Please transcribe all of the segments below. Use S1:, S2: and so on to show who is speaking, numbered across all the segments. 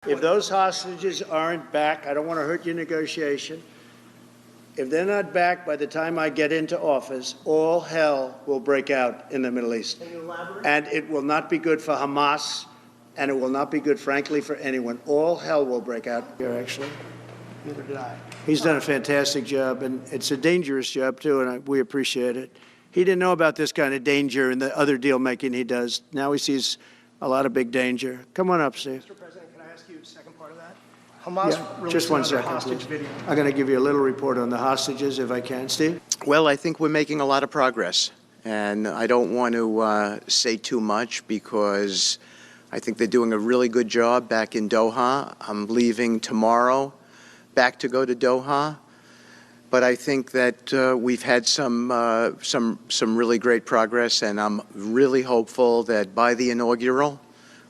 S1: If those hostages aren't back, I don't want to hurt your negotiation. If they're not back by the time I get into office, all hell will break out in the Middle East.
S2: Can you elaborate?
S1: And it will not be good for Hamas, and it will not be good, frankly, for anyone. All hell will break out here, actually.
S2: Neither did I.
S1: He's done a fantastic job, and it's a dangerous job, too, and we appreciate it. He didn't know about this kind of danger and the other deal-making he does. Now he sees a lot of big danger. Come on up, Steve.
S2: Mr. President, can I ask you a second part of that? Hamas released
S1: Just one
S2: another
S1: second,
S2: hostage
S1: please.
S2: video.
S1: I'm going to give you a little report on the hostages, if I can. Steve?
S3: Well, I think we're making a lot of progress, and I don't want to say too much because I think they're doing a really good job back in Doha. I'm leaving tomorrow back to go to Doha, but I think that we've had some really great progress, and I'm really hopeful that by the inaugural,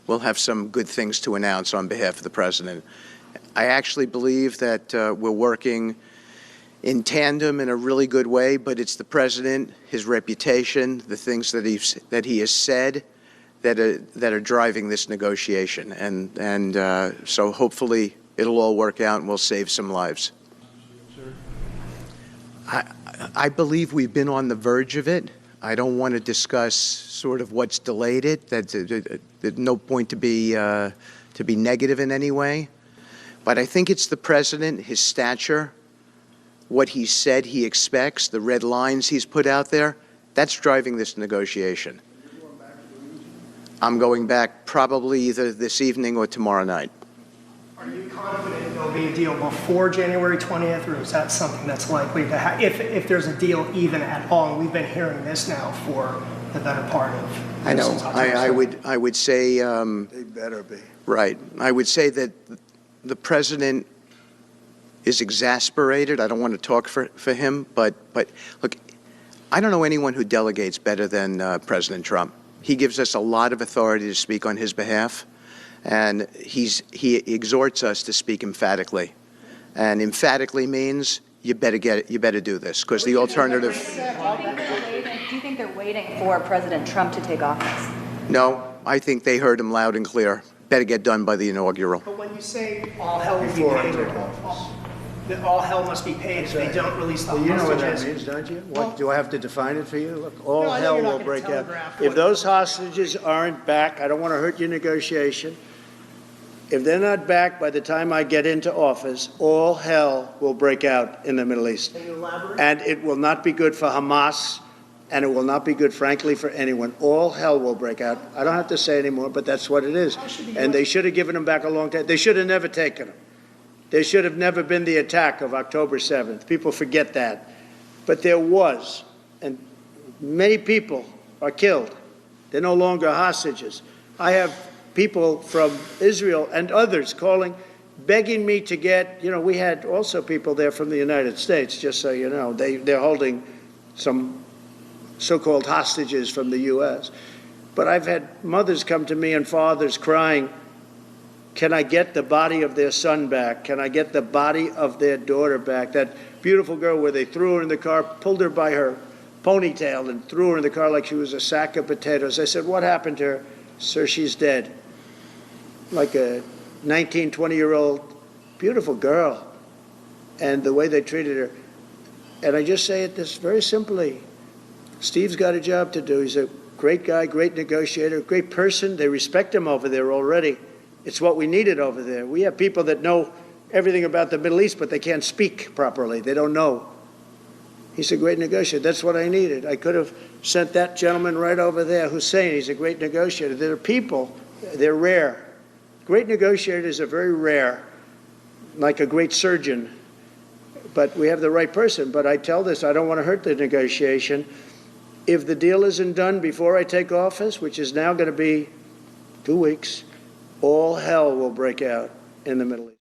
S3: we'll have some good things to announce on behalf of the President. I actually believe that we're working in tandem in a really good way, but it's the President, his reputation, the things that he has said that are driving this negotiation. And so hopefully it'll all work out and we'll save some lives. I believe we've been on the verge of it. I don't want to discuss sort of what's delayed it. There's no point to be negative in any way. But I think it's the President, his stature, what he said he expects, the red lines he's put out there, that's driving this negotiation. I'm going back probably either this evening or tomorrow night.
S2: Are you confident there'll be a deal before January 20th, or is that something that's likely to happen, if there's a deal even at all? And we've been hearing this now for the better part of...
S3: I know. I would say...
S1: They better be.
S3: Right. I would say that the President is exasperated. I don't want to talk for him, but look, I don't know anyone who delegates better than President Trump. He gives us a lot of authority to speak on his behalf, and he exhorts us to speak emphatically. And emphatically means you better do this, because the alternative...
S4: Do you think they're waiting for President Trump to take office?
S3: No, I think they heard him loud and clear. Better get done by the inaugural.
S2: But when you say all hell will be
S1: Before I
S2: paid,
S1: take office.
S2: that all hell must be paid if they don't release the
S1: Well, you know what that
S2: hostages.
S1: means, don't you? What, do I have to define it for you? Look, all
S2: No, I know
S1: hell
S2: you're not
S1: will
S2: gonna
S1: break out.
S2: telegraph
S1: If
S2: what-
S1: those hostages aren't back, I don't want to hurt your negotiation. If they're not back by the time I get into office, all hell will break out in the Middle East.
S2: Can you elaborate?
S1: And it will not be good for Hamas, and it will not be good, frankly, for anyone. All hell will break out. I don't have to say anymore, but that's what it is. And they should have given them back a long time. They should have never taken them. There should have never been the attack of October 7th. People forget that. But there was, and many people are killed. They're no longer hostages. I have people from Israel and others calling, begging me to get, we had also people there from the United States, just so you know. They're holding some so-called hostages from the U.S. But I've had mothers come to me and fathers crying, can I get the body of their son back? Can I get the body of their daughter back? That beautiful girl where they threw her in the car, pulled her by her ponytail and threw her in the car like she was a sack of potatoes. I said, what happened to her? Sir, she's dead. Like a 19, 20-year-old beautiful girl. And the way they treated her. And I just say it this very simply. Steve's got a job to do. He's a great guy, great negotiator, great person. They respect him over there already. It's what we needed over there. We have people that know everything about the Middle East, but they can't speak properly. They don't know. He's a great negotiator. That's what I needed. I could have sent that gentleman right over there, Hussein. He's a great negotiator. There are people, they're rare. Great negotiators are very rare, like a great surgeon. But we have the right person. But I tell this, I don't want to hurt the negotiation. If the deal isn't done before I take office, which is now going to be 2 weeks, all hell will break out in the Middle East.